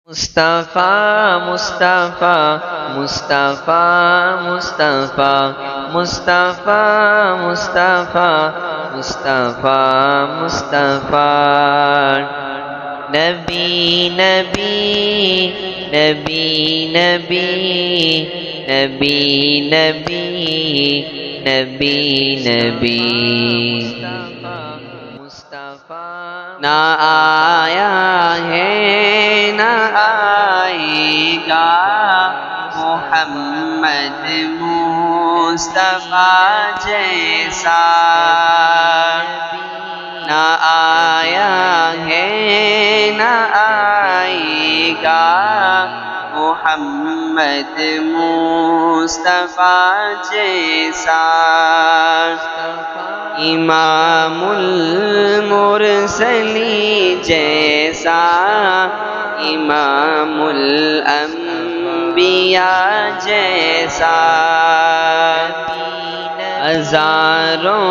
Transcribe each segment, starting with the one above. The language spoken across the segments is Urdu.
مصطفیٰ مصطفیٰ مصطفیٰ مصطفیٰ مصطفیٰ مصطفیٰ مصطفیٰ مصطفیٰ نبی نبی نبی نبی نبی نبی نبی نبی نہ آیا ہے نہ آئے گا محمد مصطفیٰ جیسا نہ آیا ہے نہ آئے گا محمد مصطفیٰ جیسا امام المرسلی جیسا امام الانبیاء جیسا ہزاروں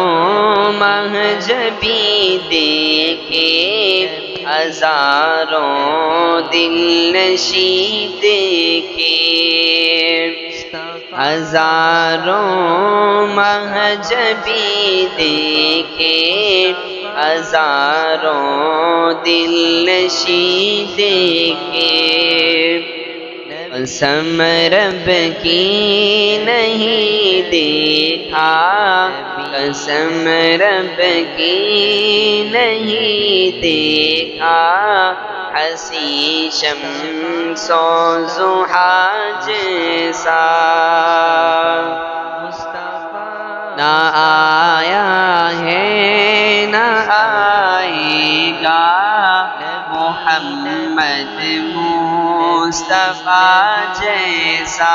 مہجبی دیکھے ہزاروں دل نشیں دیکھے ہزاروں مہجبی دیکھے ہزاروں دل نشیں دیکھے قسم رب کی نہیں دیکھا قسم رب کی نہیں دیکھا حسی شمس و ضحیٰ جیسا نہ آیا ہے نہ آئے گا محمد مصطفیٰ جیسا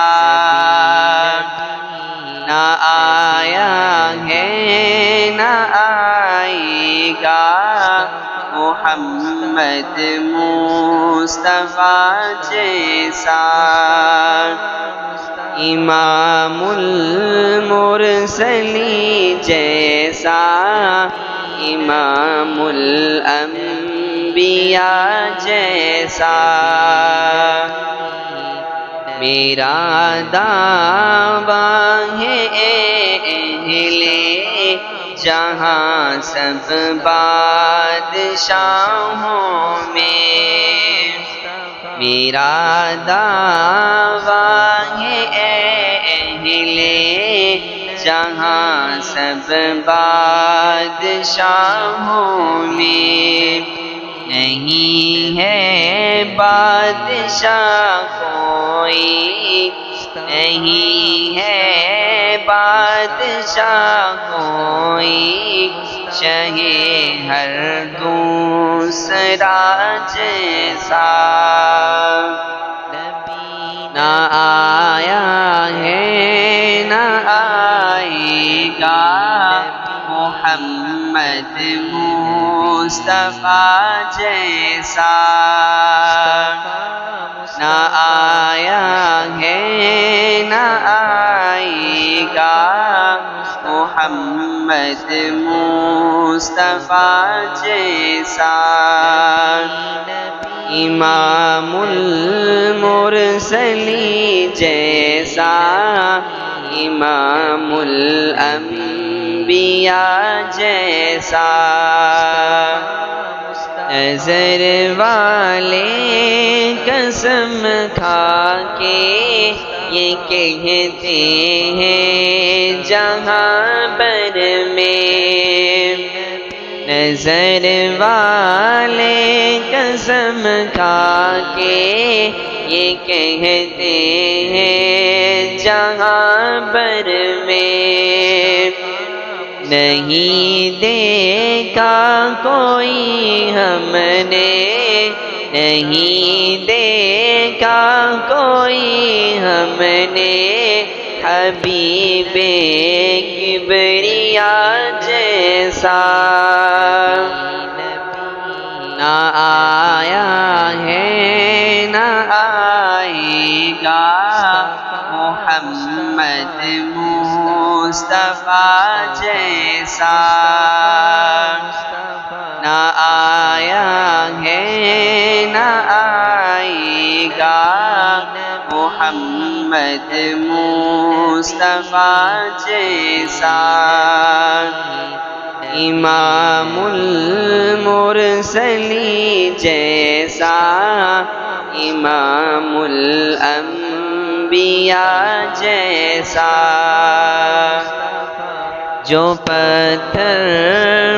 نہ آیا ہے نہ آئے گا محمد مصطفیٰ جیسا امام المرسلی جیسا امام الانبیاء جیسا میرا دعویٰ ہے اہل جہاں سب بادشاہوں میں میرا دعویٰ ہے اہل جہاں سب بادشاہوں میں نہیں ہے بادشاہ کوئی نہیں ہے بادشاہ کوئی چاہے ہر دوسرا جیسا نہ آیا ہے نہ آئے گا محمد مصطفیٰ جیسا نہ آیا ہے نہ آئے گا محمد مصطفیٰ جیسا امام المرسلی جیسا امام الانبیاء جیسا نظر والے قسم کھا کے یہ کہتے ہیں جہاں بر میں نظر والے قسم کھا کے یہ کہتے ہیں جہاں بر میں نہیں دیکھا کوئی ہم نے نہیں دیکھا کوئی ہم نے حبیب کبریاء جیسا نہ آیا ہے نہ آئے گا محمد مصطفیٰ جیسا نہ آیا ہے نہ آئے گا محمد مصطفیٰ جیسا امام المرسلین جیسا امام الانبیاء جیسا جو پتھر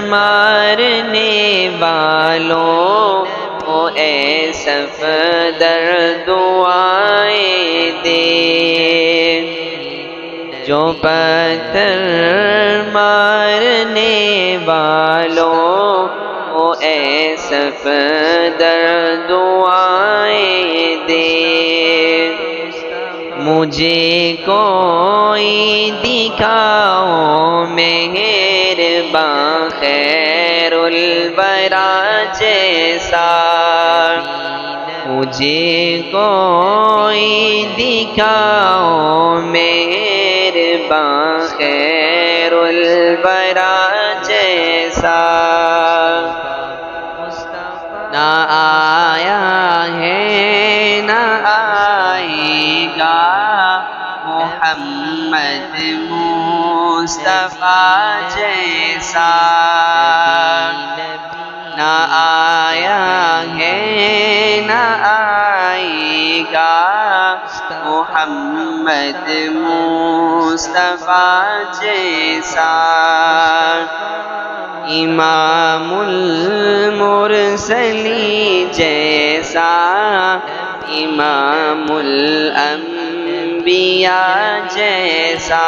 مارنے والوں کو اے صفدر دعائیں دے جو پتھر مارنے والوں کو اے صفدر دعائیں دے مجھے کوئی دکھاؤ مہرباں خیر الورا جیسا مجھے کوئی دکھاؤ مہرباں خیر الورا جیسا نہ آیا ہے نہ آئے گا محمد مصطفیٰ جیسا نہ آیا ہے نہ آئے گا محمد مصطفیٰ جیسا امام المرسلین جیسا امام الانبیاء جیسا